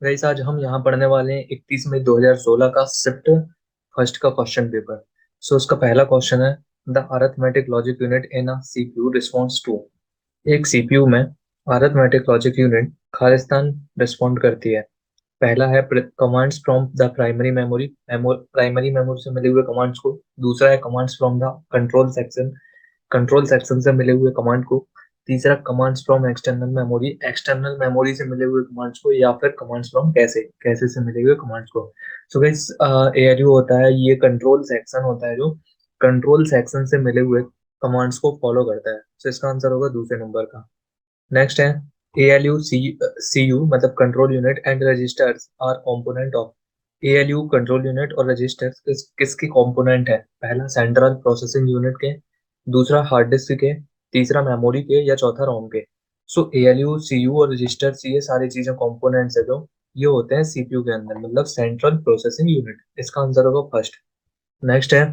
Guys आज हम यहाँ पढ़ने वाले हैं 31 मई 2016 का शिफ्ट फर्स्ट का क्वेश्चन पेपर। सो उसका पहला क्वेश्चन है, the arithmetic logic unit in a CPU response to. एक सीपीयू में अरिथमेटिक लॉजिक यूनिट खालिस्तान रिस्पॉन्ड करती है। पहला है commands from the primary memory से मिले हुए कमांड्स को। दूसरा है commands from the control section से मिले हुए कमांड को। तीसरा कमांड्स फ्रॉम एक्सटर्नल मेमोरी से मिले हुए कमांड्स को, या फिर कमांड्स फ्रॉम कैसे कैसे से मिले हुए कमांड्स को। सो गाइस एआरयू होता है, ये कंट्रोल सेक्शन होता है जो कंट्रोल सेक्शन से मिले हुए कमांड्स को फॉलो करता है। तो इसका आंसर होगा दूसरे नंबर का। नेक्स्ट है एएलयू सीयू मतलब control unit and registers are component of. ALU control unit और रजिस्टर्स किसकी कंपोनेंट है? पहला सेंट्रल प्रोसेसिंग यूनिट के, दूसरा हार्ड डिस्क के, तीसरा मेमोरी के, या चौथा रोम के। सो एएलयू सीयू और रजिस्टर्स ये सारी चीजें कंपोनेंट्स है जो ये होते हैं सीपीयू के अंदर, मतलब सेंट्रल प्रोसेसिंग यूनिट। इसका आंसर होगा फर्स्ट। नेक्स्ट है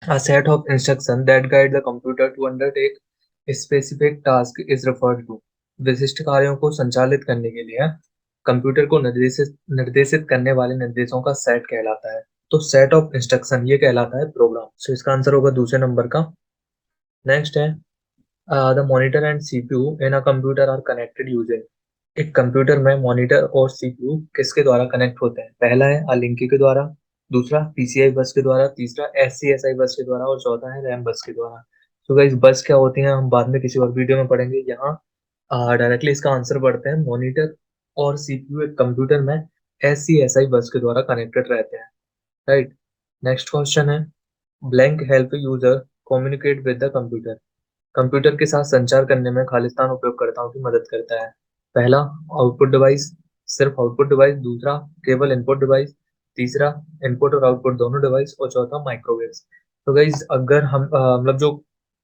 a set of instructions that guide the computer to undertake a specific task is referred to। विशिष्ट कार्यों को संचालित करने के लिए कंप्यूटर को निर्देशित निर्देशित करने वाले निर्देशों का सेट कहलाता है। तो सेट ऑफ इंस्ट्रक्शन ये कहलाता है प्रोग्राम। सो इसका आंसर होगा दूसरे नंबर का। नेक्स्ट है the monitor and CPU in a computer are connected using. एक कंप्यूटर में मॉनिटर और सीपीयू किसके द्वारा कनेक्ट होते हैं? पहला है अलिंकी के द्वारा, दूसरा पीसीआई बस के द्वारा, तीसरा एससीएसआई बस के द्वारा, और चौथा है रैम बस के द्वारा। तो गाइस बस क्या होती है हम बाद में किसी और वीडियो में पढ़ेंगे। यहाँ डायरेक्टली इसका आंसर पढ़ते हैं, मॉनिटर और सीपीयू एक कंप्यूटर में एससीएसआई बस के द्वारा कनेक्टेड रहते हैं। राइट। नेक्स्ट क्वेश्चन है, blank help user communicate with the computer. Computer के साथ संचार करने में खालिस्तान उपयोगकर्ताओं की मदद करता है। पहला आउटपुट डिवाइस, सिर्फ आउटपुट डिवाइस, दूसरा केवल इनपुट डिवाइस, तीसरा इनपुट और आउटपुट दोनों डिवाइस, और चौथा माइक्रोवेव। तो गाइज अगर हम मतलब जो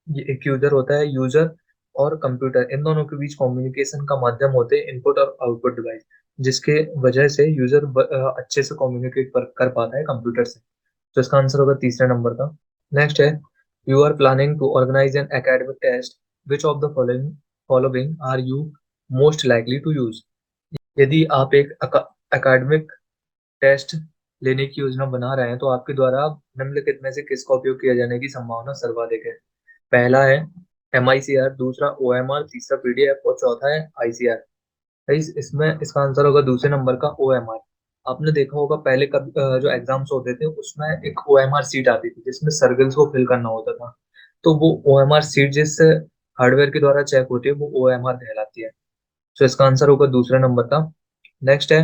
ये एक यूजर होता है, यूजर और कंप्यूटर इन दोनों के बीच कम्युनिकेशन का माध्यम होते हैं इनपुट और आउटपुट डिवाइस, जिसके वजह से यूजर अच्छे से कम्युनिकेट कर पाता है कंप्यूटर से। तो इसका आंसर होगा तीसरे नंबर का। नेक्स्ट है, you are planning to organise an academic test, which of the following are you most likely to use. यदि आप एक एकेडमिक टेस्ट लेने की योजना बना रहे हैं तो आपके द्वारा निम्नलिखित में से किसका उपयोग किया जाने की संभावना सर्वाधिक है? पहला है एमआईसीआर, दूसरा ओएमआर, तीसरा पीडीएफ, और चौथा है आईसीआर। इसमें इसका आंसर होगा दूसरे नंबर का ओएमआर। आपने देखा होगा पहले कब जो एग्जाम्स होते थे उसमें एक ओएमआर सीट आती थी जिसमें सर्कल्स को फिल करना होता था। तो वो ओएमआर सीट जिस हार्डवेयर के द्वारा चेक होती है वो ओएमआर कहलाती है। तो इसका आंसर होगा दूसरे नंबर का। नेक्स्ट है,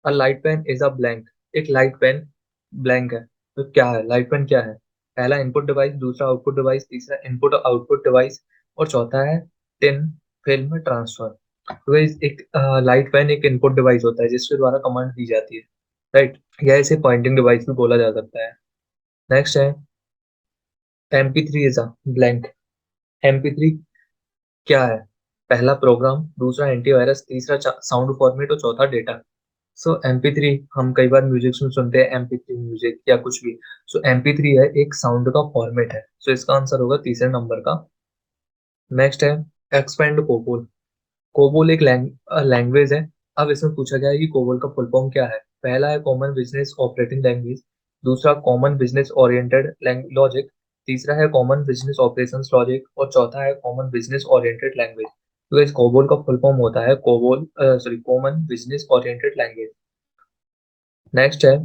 a light pen is a blank. एक लाइट पेन ब्लैंक है, तो क्या है लाइट पेन क्या है? पहला इनपुट डिवाइस, दूसरा आउटपुट डिवाइस, तीसरा इनपुट और आउटपुट डिवाइस, और चौथा है टिन फिल्म ट्रांसफर। तो एक लाइट पेन एक इनपुट डिवाइस होता है जिसके द्वारा कमांड दी जाती है। राइट। या इसे पॉइंटिंग डिवाइस भी बोला जा सकता है। नेक्स्ट है, MP3 is a blank. MP3 क्या है? पहला प्रोग्राम, दूसरा एंटीवायरस, तीसरा साउंड फॉर्मेट, और चौथा डेटा। सो MP3 हम कई बार म्यूजिक में सुनते हैं, MP3 म्यूजिक या कुछ भी। सो MP3 है एक साउंड का फॉर्मेट है। सो इसका आंसर होगा तीसरे नंबर का। नेक्स्ट है, एक्सपेंड कोबोल। कोबोल एक लैंग्वेज है। अब इसमें पूछा गया है कि कोबोल का फुल फॉर्म क्या है। पहला है कॉमन बिजनेस ऑपरेटिंग लैंग्वेज, दूसरा कॉमन बिजनेस ओरिएंटेड लॉजिक, तीसरा है कॉमन बिजनेस ऑपरेशंस लॉजिक, और चौथा है कॉमन बिजनेस ओरिएंटेड लैंग्वेज। तो इस कोबोल का फुल फॉर्म होता है common business oriented language. Next है,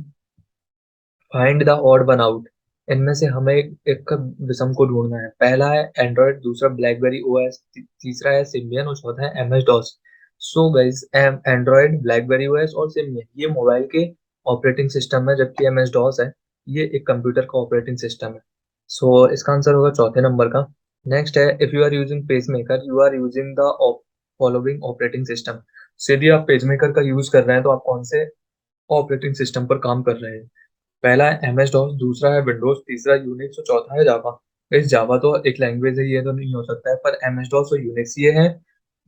find the odd one out. इनमें से हमें एक का विषम को ढूंढना है। पहला है एंड्रॉयड, दूसरा ब्लैकबेरी ओएस, तीसरा है सिम्बियन, और चौथा है MS DOS. So guys Android, BlackBerry OS और सिम्बियन ये मोबाइल के ऑपरेटिंग सिस्टम है, जबकि एमएस डॉस है ये एक कंप्यूटर का ऑपरेटिंग सिस्टम है। सो इसका आंसर होगा चौथे नंबर का। नेक्स्ट है, if you are using pacemaker you are using the following operating system. यदि आप पेसमेकर का यूज कर रहे हैं तो आप कौन से ऑपरेटिंग सिस्टम पर काम कर रहे हैं? पहला है एम एस डॉस, दूसरा है विंडोज, तीसरा यूनिक्स, और चौथा है जावा। इस जावा तो एक लैंग्वेज है, ये तो नहीं हो सकता है, पर एम एस डॉस और यूनिक्स ये है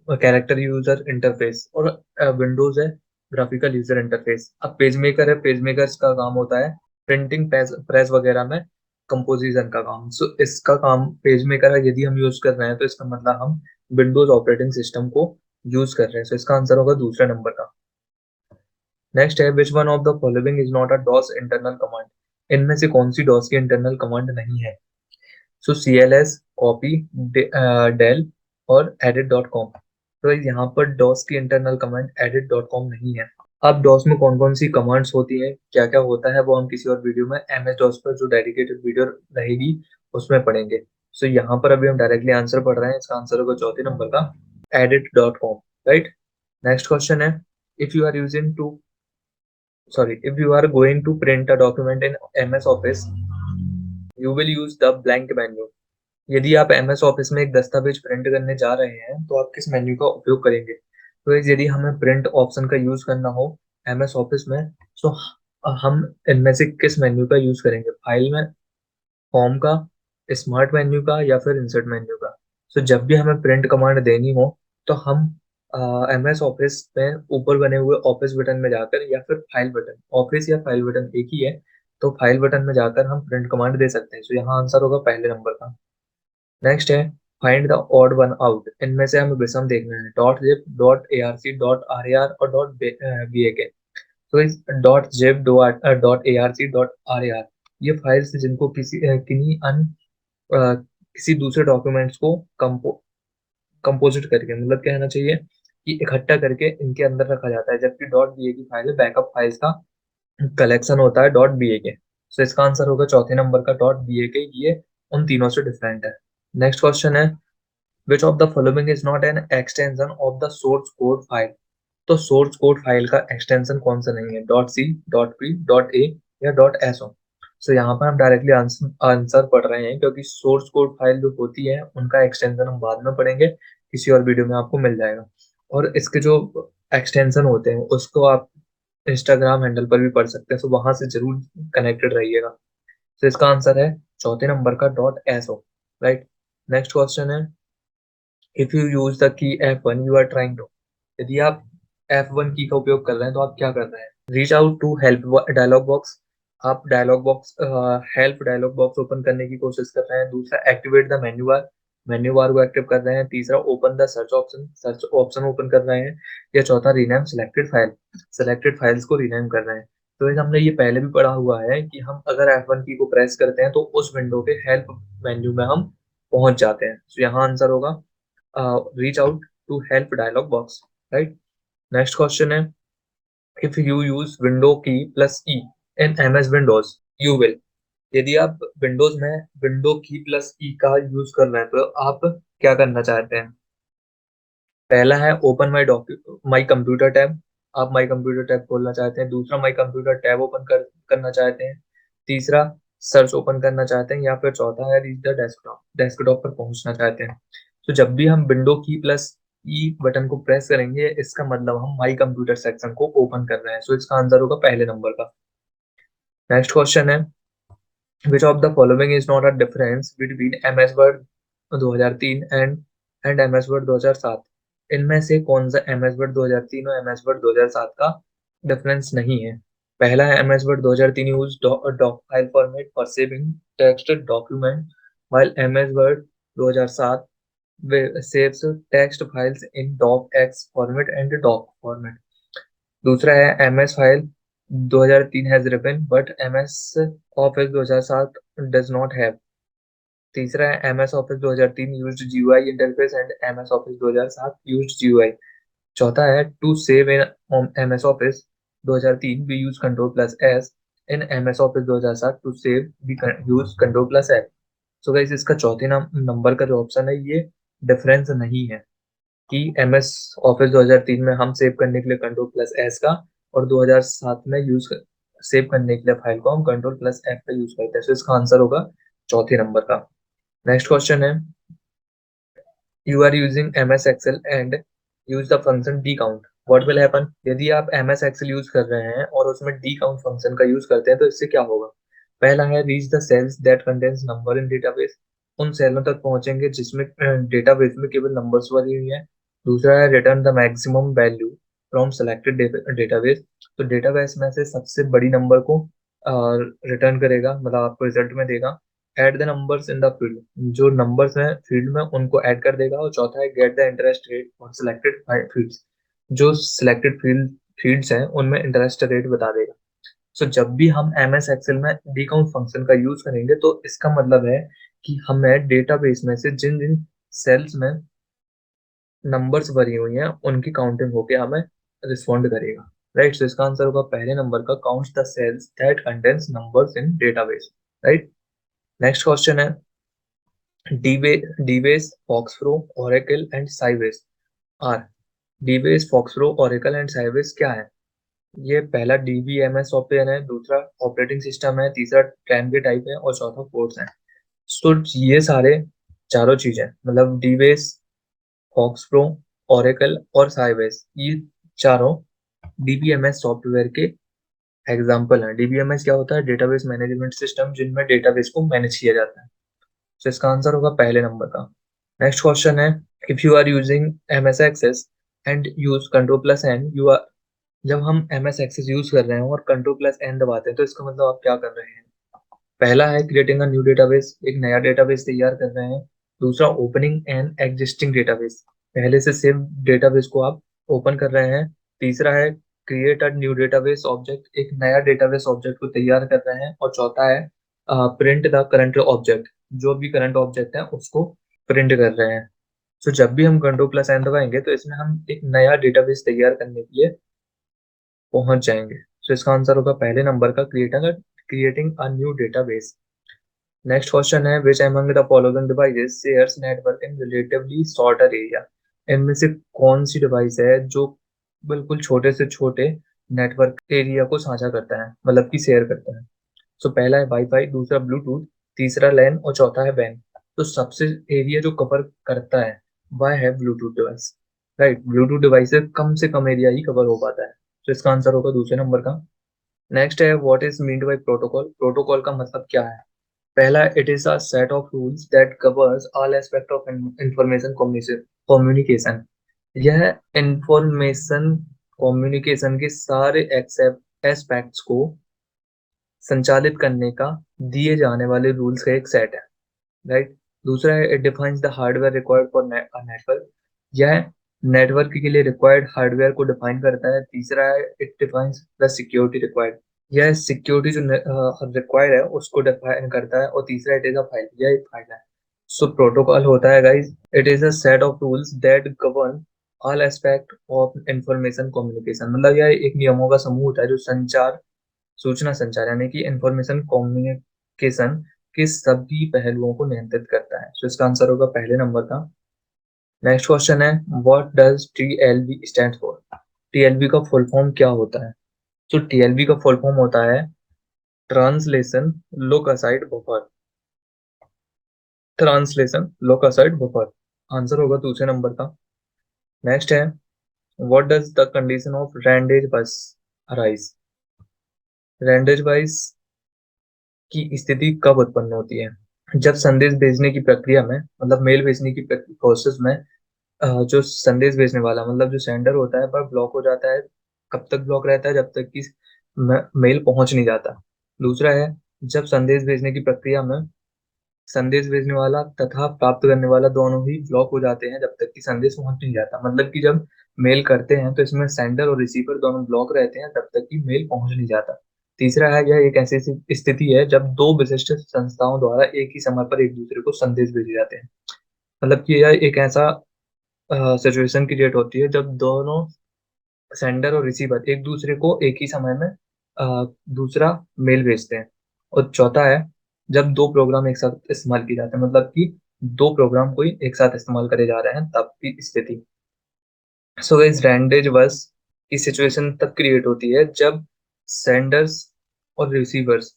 कैरेक्टर यूजर इंटरफेस, और विंडोज है ग्राफिकल यूजर इंटरफेस। अब पेजमेकर है, पेजमेकर का काम होता है प्रिंटिंग प्रेस वगैरह में कंपोजिशन का काम। सो इसका काम पेजमेकर है। यदि हम यूज कर रहे हैं तो इसका मतलब हम विंडोज ऑपरेटिंग सिस्टम को यूज कर रहे हैं। सो इसका आंसर होगा दूसरे नंबर का। नेक्स्ट है which one of the following is not a DOS internal command. इनमें से कौन सी डॉस की इंटरनल कमांड नहीं है? सो CLS, कॉपी, डेल और edit.com। तो यहाँ पर डॉस की इंटरनल कमांड edit.com नहीं है। अब डॉस में कौन कौन सी कमांड्स होती है, क्या क्या होता है, वो हम किसी और वीडियो में MS डॉस पर जो डेडिकेटेड वीडियो रहेगी उसमें पढ़ेंगे। सो यहाँ पर अभी हम डायरेक्टली आंसर पढ़ रहे हैं। इसका आंसर होगा चौथे नंबर का edit.com, राइट। नेक्स्ट क्वेश्चन है if you are using to if you are going to print a document in MS Office, you will use the blank menu। यदि आप MS Office में एक दस्तावेज प्रिंट करने जा रहे हैं तो आप किस मेन्यू का उपयोग करेंगे? तो यदि हमें प्रिंट ऑप्शन का यूज करना हो MS Office में, तो हम इनमें से किस मेन्यू का यूज करेंगे? फाइल में, फॉर्म का, स्मार्ट मेन्यू का, या फिर इंसर्ट मेन्यू का? तो जब भी हमें प्रिंट कमांड देनी हो तो हम MS ऑफिस में ऊपर बने हुए ऑफिस बटन में जाकर, या फिर फाइल बटन, ऑफिस या फाइल बटन एक ही है, तो फाइल बटन में जाकर हम प्रिंट कमांड दे सकते हैं। तो यहाँ आंसर होगा पहले नंबर का। नेक्स्ट है find the odd one out. इनमें से हमें विषम देखना है। Dot zip, dot ARC, dot AR और डॉट BAK। तो इस dot zip, dot ARC, dot AR, ये फाइल्स जिनको किसी दूसरे डॉक्यूमेंट्स को कंपोजिट करके, मतलब कहना चाहिए कि इकट्ठा करके इनके अंदर रखा जाता है, जबकि dot BAK file backup files का कलेक्शन होता है, डॉट BAK। सो इसका आंसर होगा चौथे नंबर का डॉट BAK। ये उन तीनों से डिफरेंट है। नेक्स्ट क्वेश्चन है which of the following is not an extension of the source code file. तो सोर्स कोड फाइल का एक्सटेंशन कौन सा नहीं है? Dot C, dot P, dot A या डॉट एसओ? सो यहाँ पर हम डायरेक्टली आंसर पढ़ रहे हैं, क्योंकि सोर्स कोड फाइल जो होती है उनका एक्सटेंशन हम बाद में पढ़ेंगे, किसी और वीडियो में आपको मिल जाएगा। और इसके जो एक्सटेंशन होते हैं उसको आप इंस्टाग्राम हैंडल पर भी पढ़ सकते हैं, तो वहां से जरूर कनेक्टेड रहिएगा। तो इसका आंसर है चौथे नंबर का dot SO, right. Next question है if you use the key F1 you are trying to. यदि आप F1 की का उपयोग कर रहे हैं तो आप क्या कर रहे हैं? Reach out to help dialog box. आप dialog box, help dialog box open करने की कोशिश कर रहे हैं। दूसरा एक्टिवेट द मेन्यू बार को एक्टिव कर रहे हैं। तीसरा open the search option open कर रहे हैं। या चौथा रीनेम सेलेक्टेड फाइल्स को रीनेम कर रहे हैं। तो एक हमने ये पहले भी पढ़ा हुआ है कि हम अगर F1 की को प्रेस करते हैं तो उस विंडो के हेल्प मेन्यू में हम पहुंच जाते हैं। तो यहाँ आंसर होगा reach out to help dialog box, right? Next question है if you use window key plus E in MS Windows you will। यदि आप विंडोज में विंडो की प्लस ई का यूज कर रहे हैं तो आप क्या करना चाहते हैं? पहला है ओपन माई कंप्यूटर टैब। आप माई कंप्यूटर टैब खोलना चाहते हैं। दूसरा माई कंप्यूटर टैब करना चाहते हैं। तीसरा सर्च ओपन करना चाहते हैं। या फिर चौथा है रीच द डेस्कटॉप पर पहुंचना चाहते हैं। तो जब भी हम विंडो की प्लस ई बटन को प्रेस करेंगे इसका मतलब हम माई कंप्यूटर सेक्शन को ओपन कर रहे हैं। सो इसका आंसर होगा पहले नंबर का। नेक्स्ट क्वेश्चन है which of the following is not a difference between MS word 2003 and MS word 2007। इनमें से कौन सा MS वर्ड 2003 और MS वर्ड 2007 का डिफरेंस नहीं है? पहला है MS word 2003 use doc file format for saving text document, while MS word 2007 saves text files in docx format and doc format। दूसरा है MS file 2003 has ribbon but MS office 2007 does not have. तीसरा है MS office 2003 used GUI interface and MS office 2007 used GUI। चौथा है to save in MS office 2003 we use control plus S, in MS office 2007 to save we use control plus F. So guys इसका चौथे number का जो option है ये difference नहीं है कि MS ऑफिस 2003 में हम सेव करने के लिए कंट्रोल प्लस एस का, और 2007 में सेव करने के लिए फाइल को हम कंट्रोल प्लस एफ का यूज करते हैं। तो इसका आंसर होगा चौथे नंबर का। नेक्स्ट क्वेश्चन है you are using MS excel and use the function D count what will happen. यदि आप MS एक्सेल यूज कर रहे हैं और उसमें डी काउंट फंक्शन का यूज करते हैं तो इससे क्या होगा? पहला है reach the cells that contains number in database. उन सेलों तक पहुंचेंगे जिसमें डेटाबेस में केवल नंबर्स भरी हुई है। दूसरा है return the maximum value from selected database. तो डेटाबेस में से सबसे बड़ी नंबर को रिटर्न करेगा, मतलब आपको रिजल्ट में देगा। Add the numbers in the field, जो नंबर्स हैं फील्ड में उनको ऐड कर देगा। और चौथा है get the interest rate for selected fields, जो सिलेक्टेड फील्ड फील्ड्स हैं उनमें इंटरेस्ट रेट बता देगा। सो जब भी हम एमएस एक्सेल में डी काउंट फंक्शन का यूज करेंगे तो इसका मतलब है कि हमें डेटाबेस में से जिन जिन सेल्स में नंबर्स भरी हुई हैं उनकी काउंटिंग होके हमें रिस्पॉन्ड करेगा। राइट, सो इसका आंसर होगा पहले नंबर का, counts the cells that contains numbers in database. Right, next question है dBase, FoxPro, Oracle and Sybase are. DBase, FoxPro, Oracle and Sybase क्या है? ये पहला डीबीएमएस सॉफ्टवेयर है, दूसरा ऑपरेटिंग सिस्टम है, तीसरा ट्रेन टाइप है और चौथा कोर्स है। तो ये सारे चारों चीजें मतलब डीबेस, फॉक्सप्रो, ओरेकल और साइबेस, ये चारों डीबीएमएस सॉफ्टवेयर के एग्जाम्पल हैं। डीबीएमएस क्या होता है? डेटाबेस मैनेजमेंट सिस्टम, जिनमें डेटाबेस को मैनेज किया जाता है। तो इसका आंसर होगा पहले नंबर का। नेक्स्ट क्वेश्चन है if you are using MS access and use control plus N, you are. जब हम एमएस एक्सेस यूज कर रहे हैं और कंट्रोल प्लस एन दबाते हैं तो इसका मतलब आप क्या कर रहे हैं? पहला है क्रिएटिंग अ न्यू डेटाबेस, एक नया डेटाबेस तैयार कर रहे हैं। दूसरा ओपनिंग एन एग्जिस्टिंग डेटाबेस, पहले से सेव डेटाबेस को आप ओपन कर रहे हैं। तीसरा है create a new database object, एक नया डेटाबेस ऑब्जेक्ट को तैयार कर रहे हैं। और चौथा है प्रिंट द करंट ऑब्जेक्ट, जो भी करंट ऑब्जेक्ट है उसको प्रिंट कर रहे हैं। तो जब भी हम कंट्रोल प्लस एन दबाएंगे तो इसमें हम एक नया डेटाबेस तैयार करने के लिए पहुंच जाएंगे। तो इसका आंसर होगा पहले नंबर का, creating a new database. Next question है which among the following devices shares network in relatively shorter area. इनमें से कौन सी डिवाइस है जो बिल्कुल छोटे से छोटे नेटवर्क एरिया को साझा करता है, मतलब कि शेयर करता है? सो पहला है वाईफाई, दूसरा ब्लूटूथ, तीसरा लैन और चौथा है वैन। तो सबसे एरिया जो कवर करता है वह है Bluetooth device. Right, Bluetooth device से कम एरिया ही कवर हो पाता है। तो इसका आंसर होगा दूसरे नंबर का। नेक्स्ट है what is meant by protocol. Protocol का मतलब क्या है? पहला, it is a set of rules that covers all aspect of information communication. यह इंफॉर्मेशन कम्युनिकेशन के सारे एस्पेक्ट्स को संचालित करने का दिए जाने वाले रूल्स का एक सेट है। राइट, दूसरा है it defines the hardware required for network. यह नेटवर्क के लिए रिक्वायर्ड हार्डवेयर को डिफाइन करता है। तीसरा है it defines the security required. यह सिक्योरिटी जो रिक्वायर्ड है उसको डिफाइन करता है। और तीसरा इट इज अ फाइल, यह एक फाइल है। सो प्रोटोकॉल होता है guys, it is a set of rules that govern all aspect of information communication. मतलब यह एक नियमों का समूह होता है जो सूचना संचार यानी कि इंफॉर्मेशन कम्युनिकेशन के सभी पहलुओं को नियंत्रित करता है। तो इसका आंसर होगा पहले नंबर का। नेक्स्ट क्वेश्चन है what does TLB stand for. TLB का फुल फॉर्म क्या होता है? तो टीएलबी का फुल फॉर्म होता है translation look aside buffer. Translation look aside buffer, answer होगा दूसरे नंबर का। नेक्स्ट है what does the condition of रैंडेज बस अराइज। रैंडेज बाइस की स्थिति कब उत्पन्न होती है? जब संदेश भेजने की प्रक्रिया में, मतलब मेल भेजने की प्रोसेस में जो संदेश भेजने वाला मतलब जो सेंडर होता है वह ब्लॉक हो जाता है। कब तक ब्लॉक रहता है? जब तक कि मेल पहुंच नहीं जाता। दूसरा है जब संदेश भेजने की प्रक्रिया में संदेश भेजने वाला तथा प्राप्त करने वाला दोनों ही ब्लॉक हो जाते हैं जब तक कि संदेश पहुंच नहीं जाता। मतलब कि जब मेल करते हैं तो इसमें सेंडर और रिसीवर दोनों ब्लॉक रहते हैं तब तक कि मेल पहुंच नहीं जाता। तीसरा है यह एक ऐसी स्थिति है जब दो विशिष्ट संस्थाओं द्वारा एक ही समय पर एक दूसरे को संदेश भेजे जाते हैं। मतलब कि यह एक ऐसा सिचुएशन क्रिएट होती है जब दोनों सेंडर और रिसीवर एक दूसरे को एक ही समय में दूसरा मेल भेजते हैं। और चौथा है जब दो प्रोग्राम एक साथ इस्तेमाल किए जाते हैं, मतलब कि दो प्रोग्राम कोई एक साथ इस्तेमाल करे जा रहे हैं तब की स्थिति। सो गाइस रैंडेज बस की सिचुएशन तब क्रिएट होती है जब सेंडर्स और रिसीवर्स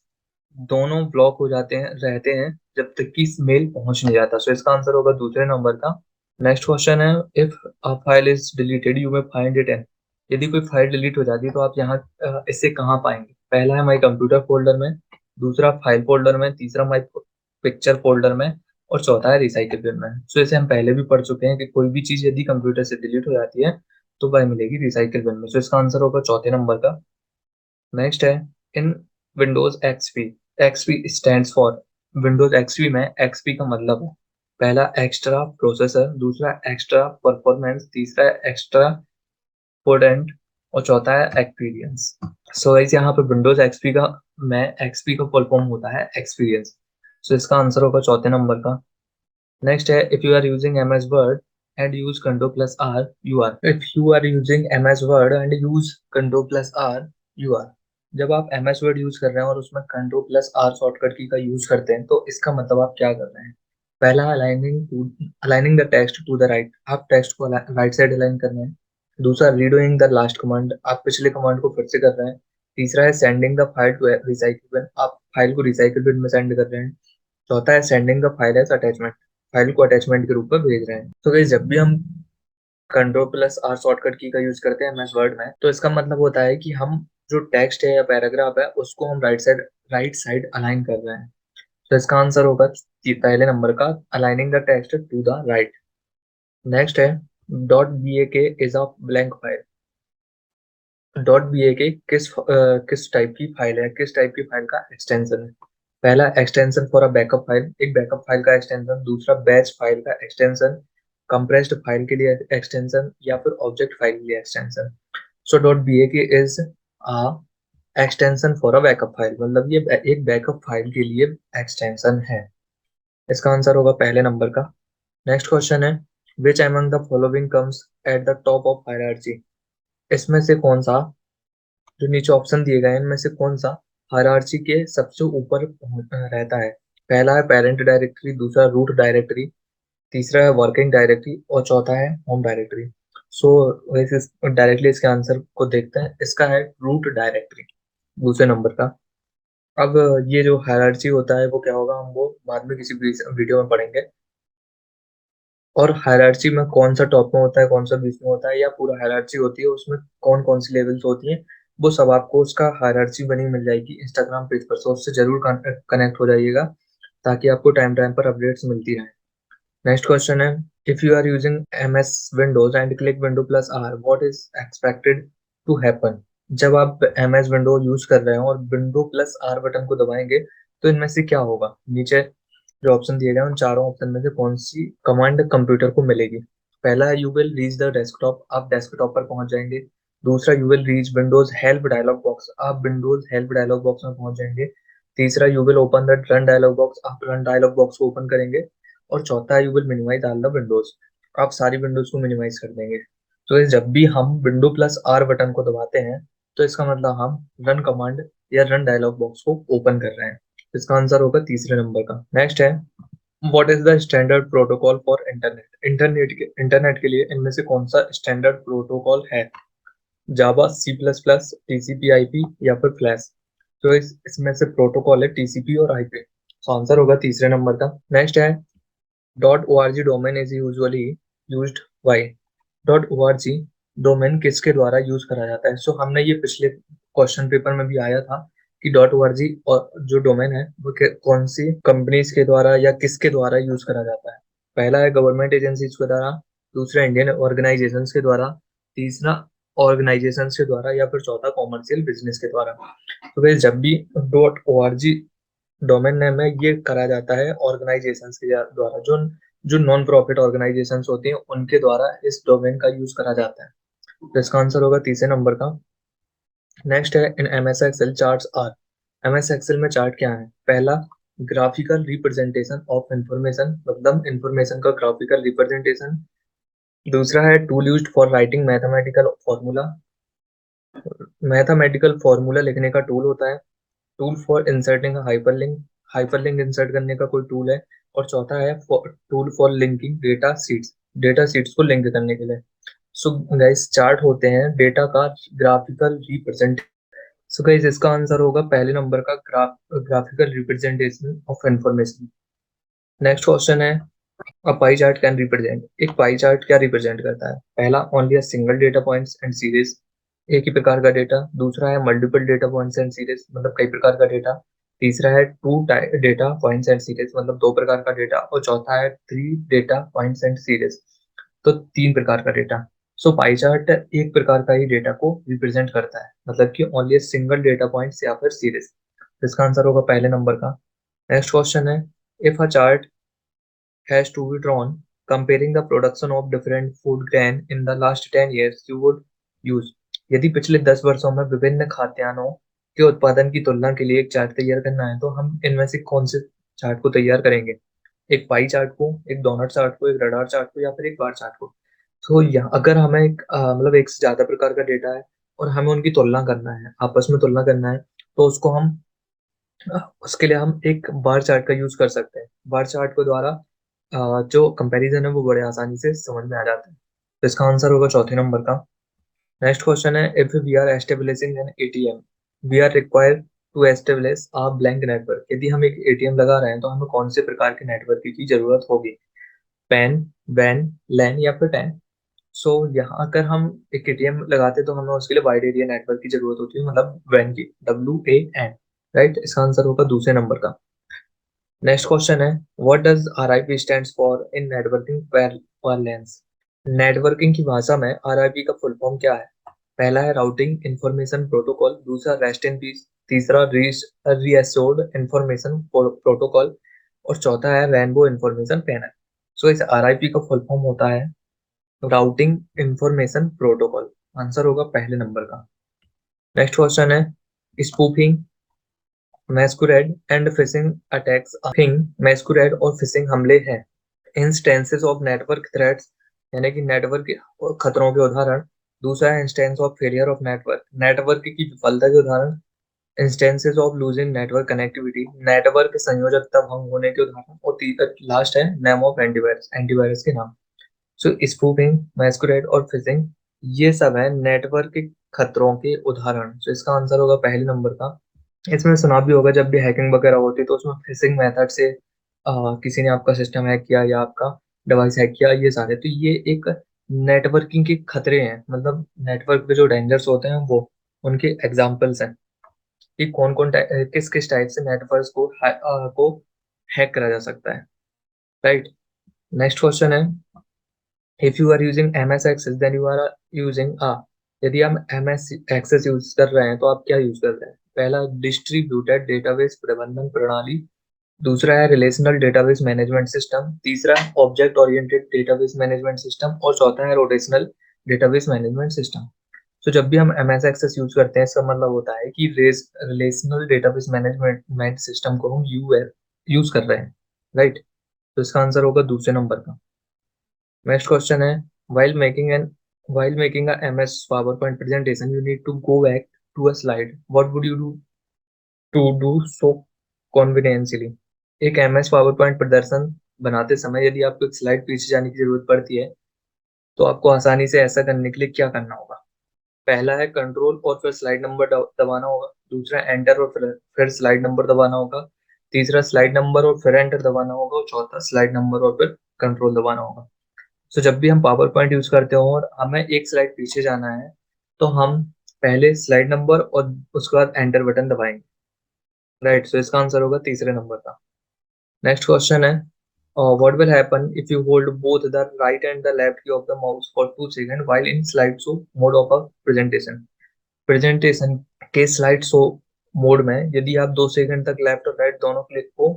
दोनों ब्लॉक हो जाते हैं रहते हैं जब तक कि मेल पहुंच नहीं जाता। सो इसका आंसर होगा दूसरे नंबर का। नेक्स्ट क्वेश्चन है if a file is deleted you may find it in. यदि कोई फाइल डिलीट हो जाती है तो आप यहाँ इसे कहाँ पाएंगे? पहला है माई कंप्यूटर फोल्डर में, दूसरा फाइल फोल्डर में, तीसरा माई पिक्चर फोल्डर में और चौथा है रिसाइकिल बिन में। सो इसे हम पहले भी पढ़ चुके हैं कि कोई भी चीज यदि कंप्यूटर से डिलीट हो जाती है तो वह मिलेगी रिसाइकिल बिन में। सो इसका आंसर होगा चौथे नंबर का। नेक्स्ट है in Windows XP, XP stands for. Windows XP में एक्सपी का मतलब है पहला एक्स्ट्रा प्रोसेसर, दूसरा एक्स्ट्रा परफॉर्मेंस, तीसरा एक्स्ट्रा पोटेंट और चौथा है एक्सपीरियंस। सो गाइस यहाँ पे विंडोज एक्सपी का एक्सपी का फुल फॉर्म होता है एक्सपीरियंस। सो इसका आंसर होगा चौथे नंबर का। नेक्स्ट है if you are using MS word and use control plus R you are. If you are using MS word and use control plus R you are. जब आप MS word use कर रहे हैं और उसमें control plus are shortcut की का use करते हैं तो इसका मतलब आप क्या कर रहे हैं। पहला aligning the text to the right, आप टेक्स्ट को राइट साइड अलाइन कर रहे हैं। दूसरा रीडूइंग द लास्ट कमांड, आप पिछले कमांड को फिर से कर रहे हैं। तीसरा है sending the file to recycle bin, आप फाइल को रिसाइकिल बिन में सेंड कर रहे हैं। चौथा है sending the file as attachment, file को अटैचमेंट के रूप में भेज रहे हैं। तो गाइस जब भी हम कंट्रोल प्लस आर शॉर्टकट की का यूज करते हैं एमएस वर्ड में तो इसका मतलब होता है कि हम जो टेक्स्ट है या पैराग्राफ है उसको हम राइट साइड अलाइन कर रहे हैं। तो इसका आंसर होगा पहले नंबर का aligning the text to the right. Next है dot B A K is a blank file. Dot B A K किस टाइप की फाइल है, किस टाइप की फाइल का एक्सटेंशन है। पहला extension for a backup file, एक बैकअप फाइल का एक्सटेंशन। दूसरा बैच फाइल का एक्सटेंशन, कंप्रेस्ड फाइल के लिए एक्सटेंशन, या फिर ऑब्जेक्ट फाइल के लिए extension. So dot B A K is a extension for a backup file, मतलब ये एक बैकअप फाइल के लिए एक्सटेंशन है। इसका आंसर होगा पहले नंबर का। नेक्स्ट क्वेश्चन है which among the following comes at the top of hierarchy. इसमें से कौन सा, जो नीचे ऑप्शन दिए गए हैं इनमें से कौन सा हायरार्ची के सबसे ऊपर रहता है। पहला है पेरेंट डायरेक्टरी, दूसरा रूट डायरेक्टरी, तीसरा है वर्किंग डायरेक्टरी और चौथा है होम डायरेक्टरी। सो वैसे डायरेक्टली इसके आंसर को देखते हैं। इसका है रूट डायरेक्टरी दूसरे नंबर का। अब ये जो हायरार्ची होता है वो क्या होगा हम वो बाद में किसी वीडियो में पढ़ेंगे। और हायरार्ची में कौन सा टॉप में होता है, कौन सा बीच में होता है, या पूरा हायरार्ची होती है उसमें कौन कौन सी लेवल्स होती हैं, वो सब आपको उसका हायरार्ची बनी मिल जाएगी इंस्टाग्राम पेज पर। सो उससे जरूर कनेक्ट हो जाइएगा ताकि आपको टाइम टाइम पर अपडेट्स मिलती रहें। नेक्स्ट क्वेश्चन है if you are using MS windows and click window plus R what is expected to happen. जब आप एमएस विंडो यूज कर रहे हो और विंडो प्लस आर बटन को दबाएंगे तो इनमें से क्या होगा। नीचे जो ऑप्शन दिए गए हैं उन चारों ऑप्शन में से कौन सी कमांड कंप्यूटर को मिलेगी। पहला है you will reach the desktop, आप डेस्कटॉप पर पहुंच जाएंगे। दूसरा you will reach windows help dialog box, आप विंडोज हेल्प डायलॉग बॉक्स में पहुंच जाएंगे। तीसरा you will open the run dialog box, आप रन डायलॉग बॉक्स को ओपन करेंगे। और चौथा है you will minimise all the windows, आप सारी विंडोज को मिनिमाइज कर देंगे। तो इस जब भी हम विंडो प्लस आर बटन को दबाते हैं तो इसका मतलब हम रन कमांड या रन डायलॉग बॉक्स को ओपन कर रहे हैं। इसका आंसर होगा तीसरे नंबर का। नेक्स्ट है what is the standard protocol for internet. Internet के लिए इनमें से कौन सा स्टैंडर्ड प्रोटोकॉल है। Java, C plus plus, TCP IP या फिर फ्लैश। तो इसमें से प्रोटोकॉल है टीसीपी और आईपी। तो आंसर होगा तीसरे नंबर का। नेक्स्ट है dot O R G domain is usually used by. Dot O R G domain किसके द्वारा यूज करा जाता है। सो हमने ये पिछले क्वेश्चन पेपर में भी आया था कि डॉट ओ आर जी और जो डोमेन है वो कौन सी कंपनीज के द्वारा या किसके द्वारा यूज करा जाता है। पहला है गवर्नमेंट एजेंसीज के द्वारा, दूसरा इंडियन ऑर्गेनाइजेशंस के द्वारा, तीसरा ऑर्गेनाइजेशंस के द्वारा, या फिर चौथा कॉमर्शियल बिजनेस के द्वारा। तो भाई जब भी dot O R G domain name है ये करा जाता है ऑर्गेनाइजेशंस के द्वारा, जो जो नॉन प्रॉफिट ऑर्गेनाइजेशंस होती हैं उनके द्वारा इस डोमेन का यूज करा जाता है। तो इसका आंसर होगा तीसरे नंबर का। नेक्स्ट है in M S XL charts are. M S XL में चार्ट क्या है। पहला ग्राफिकल रिप्रेजेंटेशन ऑफ इंफॉर्मेशन, मतलब इंफॉर्मेशन का ग्राफिकल रिप्रेजेंटेशन। दूसरा है tool used for writing mathematical formula, mathematical formula लिखने का टूल होता है। Tool for inserting hyperlink, hyperlink insert करने का कोई टूल है। और चौथा है tool for linking data sheets को लिंक करने के लिए। सो गाइस चार्ट होते हैं डेटा का ग्राफिकल रिप्रेजेंट। सो गाइस इसका आंसर होगा पहले नंबर का graphical representation of information. Next question है a pie chart can represent. एक पाई चार्ट क्या रिप्रेजेंट करता है। पहला only a single data points and series, एक ही प्रकार का डेटा। दूसरा है multiple data points and series, मतलब कई प्रकार का डेटा। तीसरा है two data points and series, मतलब दो प्रकार का डेटा। और चौथा है three data points and series, तो तीन प्रकार का डेटा। सो पाई चार्ट एक प्रकार का ही डेटा को रिप्रेजेंट करता है, मतलब कि ओनली सिंगल डेटा पॉइंट्स या फिर सीरीज। इसका आंसर होगा पहले नंबर का। नेक्स्ट क्वेश्चन है if a chart has to be drawn comparing the production of different food grain in the last 10 years you would use। यदि पिछले 10 वर्षों में विभिन्न खाद्यान्नों के उत्पादन की तुलना के लिए एक चार्ट तैयार करना है, तो हम इनमें से कौन से चार्ट को तैयार करेंगे? एक पाई चार्ट को, एक डोनट चार्ट को, एक रडार चार्ट को, या फिर एक बार चार्ट को? तो यहाँ अगर हमें एक मतलब एक से ज्यादा प्रकार का डेटा है और हमें उनकी तुलना करना है, आपस में तुलना करना है, तो उसके लिए हम एक बार चार्ट का यूज कर सकते हैं। बार चार्ट के द्वारा जो कंपैरिजन है वो बड़े आसानी से समझ में आ जाता है। तो इसका आंसर होगा चौथे नंबर का। नेक्स्ट क्वेश्चन है, if we are establishing an ATM, we are required to establish a blank network. यदि हम एक एटीएम लगा रहे हैं तो हमें कौन से प्रकार के नेटवर्क की जरूरत होगी? पैन, वैन, लैन या फिर टैन? सो यहाँ अगर हम एक एटीएम लगाते हैं तो हमें उसके लिए वाइड एरिया नेटवर्क की जरूरत होती है, मतलब वैन की, WAN। राइट, इसका आंसर होगा दूसरे नंबर का। नेक्स्ट क्वेश्चन है, what does RIP stands for in networking parlance? Networking की भाषा में RIP का फुल फॉर्म क्या है? पहला है राउटिंग इंफॉर्मेशन प्रोटोकॉल, दूसरा रेस्ट इन पीस, तीसरा रीअश्योर्ड इंफॉर्मेशन प्रोटोकॉल, और चौथा है रेनबो इंफॉर्मेशन पैनल। सो इस RIP का फुल फॉर्म होता है राउटिंग इंफॉर्मेशन प्रोटोकॉल। आंसर होगा पहले नंबर का। नेक्स्ट क्वेश्चन है, स्पूफिंग, मैस्कुरेड एंड फिशिंग अटैक्स। मैस्कुरेड और फिशिंग हमले हैं इंस्टेंसेस ऑफ नेटवर्क थ्रेट्स, यानी कि नेटवर्क खतरों के उदाहरण। दूसरा है instance of failure of network, network की विफलता के उदाहरण। Instances of losing network connectivity, network संयोजकता भंग होने के उदाहरण। और लास्ट है नेम ऑफ एंटीवायरस, एंटीवायरस के नाम। सो स्पूफिंग, मैस्कुरेड और फिशिंग, ये सब है नेटवर्क के खतरों के उदाहरण। सो इसका आंसर होगा पहले नंबर का। इसमें सुना भी होगा, जब भी हैकिंग वगैरह होती है तो उसमें फिशिंग मेथड से किसी ने आपका सिस्टम हैक किया या आपका डिवाइस हैक किया, ये सारे, तो ये एक नेटवर्किंग के खतरे हैं, मतलब नेटवर्क पे जो डेंजर्स होते हैं वो उनके एग्जाम्पल्स हैं कि कौन कौन किस किस टाइप से नेटवर्क को हैक करा जा सकता है। राइट। नेक्स्ट क्वेश्चन है, if you are using MS access then you are using यदि हम MS एक्सेस यूज कर रहे हैं तो आप क्या यूज कर रहे हैं? पहला, डिस्ट्रीब्यूटेड डेटाबेस प्रबंधन प्रणाली। दूसरा है रिलेशनल डेटाबेस मैनेजमेंट सिस्टम। तीसरा है object oriented database management system, और चौथा है रोटेशनल डेटाबेस मैनेजमेंट सिस्टम। तो जब भी हम MS एक्सेस यूज करते हैं, इसका मतलब होता है कि रिलेशनल डेटाबेस मैनेजमेंट सिस्टम को हम यूज कर रहे हैं। राइट। तो इसका आंसर होगा दूसरे नंबर का। नेक्स्ट क्वेश्चन है, while making an while making a MS PowerPoint presentation, you need to go back to a slide. What would you do to do so conveniently? एक MS PowerPoint प्रदर्शन बनाते समय यदि आपको एक स्लाइड पीछे जाने की जरूरत पड़ती है, तो आपको आसानी से ऐसा करने के लिए क्या करना होगा? पहला है कंट्रोल और फिर स्लाइड नंबर दबाना होगा। दूसरा एंटर और फिर स्लाइड नंबर दबाना होगा। तीसरा स्लाइड नंबर और फिर एंटर दबाना होगा, और चौथा स्लाइड नंबर और फिर कंट्रोल दबाना होगा। तो जब भी हम पावर पॉइंट यूज करते हो और हमें एक स्लाइड पीछे जाना है, तो हम पहले स्लाइड नंबर और उसके बाद एंटर बटन दबाएंगे। राइट। सो इसका आंसर होगा तीसरे नंबर का। नेक्स्ट क्वेश्चन है, what will happen if you hold both the right and the left key of the mouse for 2 second while in slide show mode of a presentation? Presentation के slide show mode में यदि आप 2 second तक left और right दोनों click को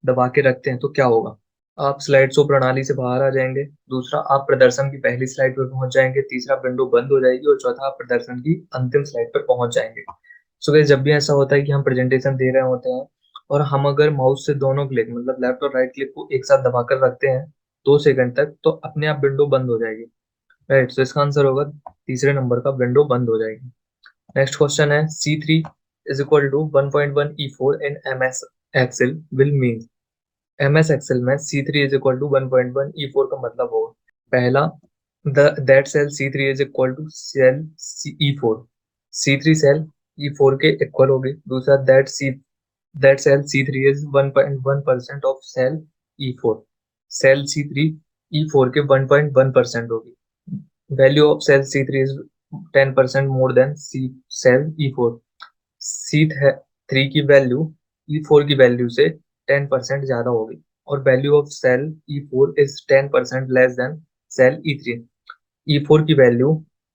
दबा के रखते हैं तो क्या होगा? आप स्लाइड शो प्रणाली से बाहर आ जाएंगे। दूसरा, आप प्रदर्शन की पहली स्लाइड पर पहुंच जाएंगे। तीसरा, विंडो बंद हो जाएगी। और चौथा, आप प्रदर्शन की अंतिम स्लाइड पर पहुंच जाएंगे। सो गाइस, जब भी ऐसा होता है कि हम प्रेजेंटेशन दे रहे होते हैं और हम अगर माउस से दोनों क्लिक, मतलब लेफ्ट और राइट क्लिक को एक साथ दबाकर रखते हैं 2 सेकंड तक, तो अपने आप विंडो बंद हो जाएगी। राइट। सो इसका आंसर होगा तीसरे नंबर का, विंडो बंद हो जाएगी। नेक्स्ट क्वेश्चन है, C3 is equal to 1.1 E4 in MS excel will mean. MS excel में C3 is equal to 1.1 E4 का मतलब होगा, पहला, the that cell C3 is equal to cell E4, C3 cell E4 के equal होगी। दूसरा, that cell C3 is 1.1% of cell E4, cell C3 E4 के 1.1% होगी। Value of cell C3 is 10% more than cell E4, C3 की value E4 की value से 10% ज्यादा होगी, और value of cell E4 is 10% less than cell E3, E4 की value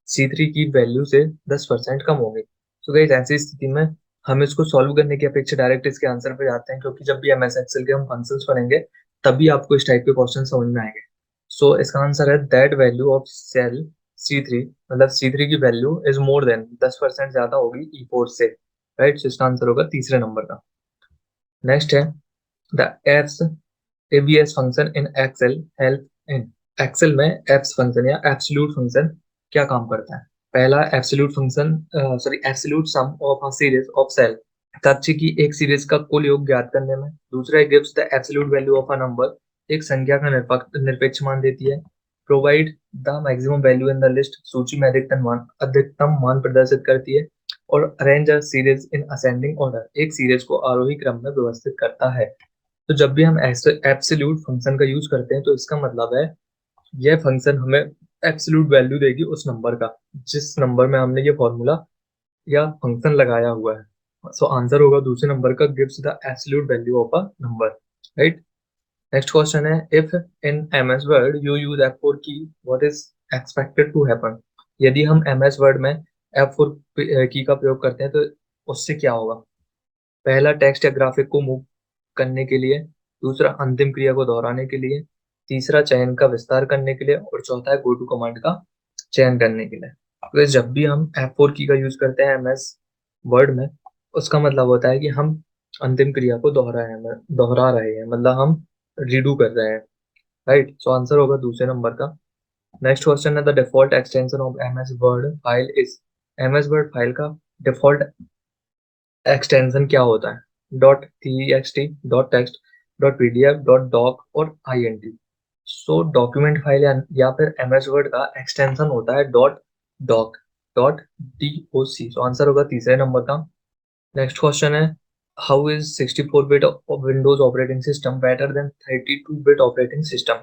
C3 की वैल्यू से 10% कम होगी। तो गाइस, ऐसी स्थिति में हम इसको सॉल्व करने की अपेक्षा डायरेक्ट इसके आंसर पे जाते हैं, क्योंकि जब भी MS एक्सेल के हम फंक्शंस पढ़ेंगे तभी आपको इस टाइप के क्वेश्चन समझ में आएंगे। सो इसका आंसर है that value of cell C3, मतलब C3 की वैल्यू इज मोर देन 10% ज्यादा होगी E4 से, राइट। सो इसका आंसर होगा तीसरे नंबर का। नेक्स्ट है the ABS ABS function in excel help in. Excel में एप्स फंक्शन या एब्सोल्यूट फंक्शन क्या काम करता है? पहला absolute function, sorry, absolute sum of a series of cell, तथ्य की एक सीरीज का कुल योग ज्ञात करने में। दूसरा, gives the absolute value of a number, एक संख्या का निरपेक्ष मान देती है। Provide the maximum value in the list, सूची में अधिकतम मान प्रदर्शित करती है। और arrange a series in ascending order, एक सीरीज को आरोही क्रम में व्यवस्थित करता है। तो जब भी हम एब्सोल्यूट फंक्शन का यूज करते हैं तो इसका मतलब है यह फंक्शन हमें एब्सोल्यूट वैल्यू देगी उस नंबर का जिस नंबर में हमने ये फॉर्मूला या फंक्शन लगाया हुआ है। सो आंसर होगा दूसरे नंबर का, gives the absolute value of a number, right. Next question है, if in MS Word you use F4 key, what is expected to happen? यदि हम एमएस वर्ड में F4 की का प्रयोग करते हैं तो उससे क्या होगा? पहला, टेक्स्ट या ग्राफिक को मूव करने के लिए। दूसरा, अंतिम क्रिया को दोहराने के लिए। तीसरा, चयन का विस्तार करने के लिए। और चौथा है गो टू कमांड का चयन करने के लिए। तो जब भी हम F4 की का यूज करते हैं एमएस वर्ड में, उसका मतलब होता है कि हम अंतिम क्रिया को दोहरा रहे हैं, मतलब हम रीडू कर रहे हैं, राइट। सो आंसर होगा दूसरे नंबर का। नेक्स्ट क्वेश्चन है, the default extension of MS word file is. MS word file का डिफॉल्ट एक्सटेंशन क्या होता है? Dot TXT, dot text, dot PDF, dot doc और आईएनटी। सो डॉक्यूमेंट फाइल या फिर एमएस वर्ड का एक्सटेंशन होता है डॉट डॉक, डॉट डीओसी। सो आंसर होगा तीसरे नंबर का। नेक्स्ट क्वेश्चन है, how is 64 bit Windows operating system better than 32 bit operating system?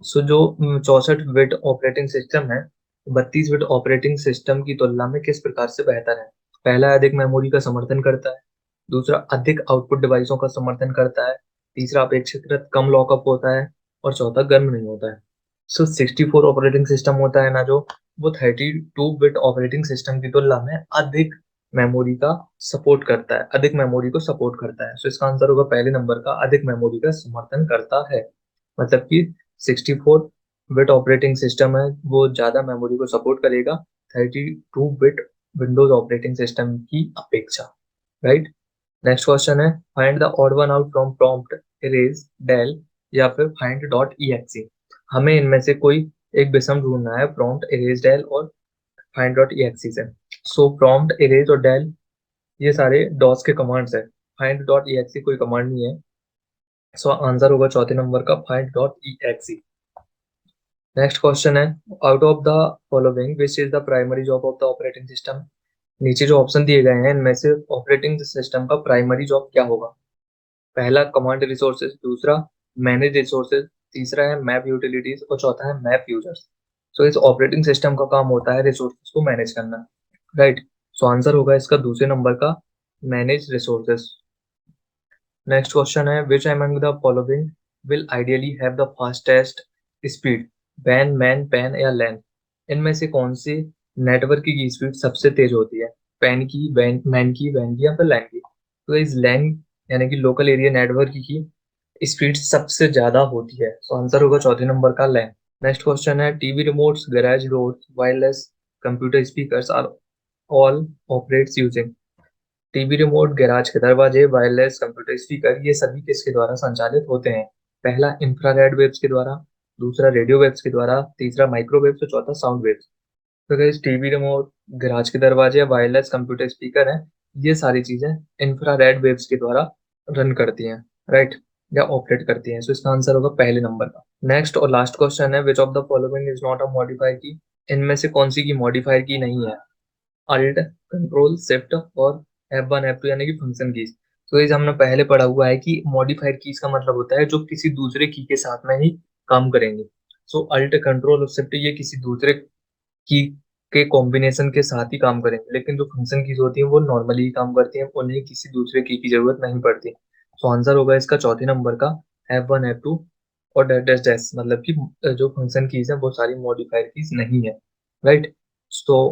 सो जो 64 बिट ऑपरेटिंग सिस्टम है 32 बिट ऑपरेटिंग सिस्टम की तुलना में किस प्रकार से बेहतर है? पहला, अधिक मेमोरी का समर्थन करता है। दूसरा, अधिक आउटपुट डिवाइसों का समर्थन करता है। तीसरा, अपेक्षाकृत कम लॉकअप होता है। और चौथा, गर्म नहीं होता है। सो 64 ऑपरेटिंग सिस्टम होता है ना जो, वो 32 बिट ऑपरेटिंग सिस्टम की तुलना में अधिक मेमोरी का सपोर्ट करता है, अधिक मेमोरी को सपोर्ट करता है। सो इसका आंसर होगा पहले नंबर का, अधिक मेमोरी का समर्थन करता है। मतलब कि 64 बिट ऑपरेटिंग सिस्टम है वो ज्यादा मेमोरी को सपोर्ट करेगा 32 बिट विंडोज ऑपरेटिंग सिस्टम की अपेक्षा, राइट। नेक्स्ट क्वेश्चन है, find the odd one out from prompt erase del या फिर फाइंड डॉट exe। हमें इनमें से कोई एक विषम ढूंढना है प्रॉम्प्ट इरेज डेल और फाइंड डॉट exe से। सो प्रॉम्प्ट इरेज और डेल ये सारे डॉस के कमांड्स है, फाइंड डॉट exe कोई कमांड नहीं है। सो आंसर होगा चौथे नंबर का, find dot exe। Next question है, out of the following which is the primary job of the operating system? नीचे जो ऑप्शन दिए गए हैं इनमें से ऑपरेटिंग सिस्टम का प्राइमरी जॉब क्या होगा? पहला, कमांड रिसोर्सेज। दूसरा, मैनेज रिसोर्सेज। तीसरा है मैप यूटिलिटीज। और चौथा है मैप यूजर्स। सो इस ऑपरेटिंग सिस्टम का काम होता है रिसोर्सेज को मैनेज करना, राइट। सो आंसर होगा इसका दूसरे नंबर का, मैनेज रिसोर्सेज। नेक्स्ट क्वेश्चन है, which among the following will ideally have the fastest speed, वैन, मैन, पैन या लैन? इनमें से कौन सी नेटवर्क की स्पीड सबसे तेज होती है? पैन की, मैन की, वैन की या फिर लैन की? तो इस लैन यानी कि लोकल एरिया नेटवर्क की स्पीड सबसे ज्यादा होती है। तो आंसर होगा चौथे नंबर का, लैन। नेक्स्ट क्वेश्चन है, TV remotes, garage doors, wireless computer speakers are all operates using. TV remote, garage के दरवाजे, वायरलेस कंप्यूटर स्पीकर, ये सभी किसके द्वारा संचालित होते हैं? पहला, इंफ्रारेड वेव्स के द्वारा। दूसरा, रेडियो वेव्स के द्वारा। तीसरा, माइक्रोवेव्स। और चौथा, साउंड वेव्स। तो गाइस, टीवी रिमोट, गैराज के दरवाजे, वायरलेस कंप्यूटर स्पीकर है, ये सारी चीजें इंफ्रारेड वेव्स के द्वारा रन करती हैं, राइट, या ऑपरेट करती हैं। सो इसका आंसर होगा पहले नंबर का। नेक्स्ट और लास्ट क्वेश्चन है, which of the following is not a modifier की? इनमें से कौन सी की मॉडिफायर की नहीं है? अल्ट, कंट्रोल, शिफ्ट और F1 F2 यानी कि फंक्शन कीज। तो ये हमने पहले पढ़ा हुआ है कि मॉडिफायर कीज का मतलब होता है जो किसी दूसरे की के साथ में ही काम करेंगे। सो अल्ट, कंट्रोल और शिफ्ट ये किसी दूसरे की के कॉम्बिनेशन के साथ ही काम करेंगे, लेकिन जो फंक्शन कीज होती है वो नॉर्मली ही काम करती है, उन्हें किसी दूसरे की जरूरत नहीं पड़ती। सो आंसर होगा इसका चौथे नंबर का, F1 F2 और डैश डैश डैश, मतलब कि जो फंक्शन कीज है वो सारी मॉडिफायर कीज नहीं है, राइट। सो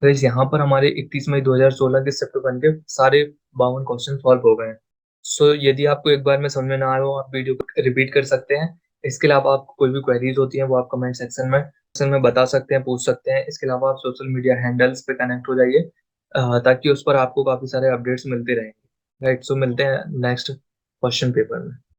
गाइस, यहाँ पर हमारे 31 मई 2016 के शिफ्ट वन के सारे 52 क्वेश्चन सॉल्व हो गए हैं। सो यदि आपको एक बार में समझ में ना आए हो, आप वीडियो को रिपीट कर सकते हैं। इसके अलावा आपको कोई भी क्वेरीज होती हैं वो आप कमेंट सेक्शन में में बता सकते हैं, पूछ सकते हैं। इसके अलावा आप सोशल मीडिया हैंडल्स पे कनेक्ट हो जाइए, ताकि उस पर आपको काफी सारे अपडेट्स मिलते रहेंगे। राइट, सो मिलते हैं नेक्स्ट क्वेश्चन पेपर में।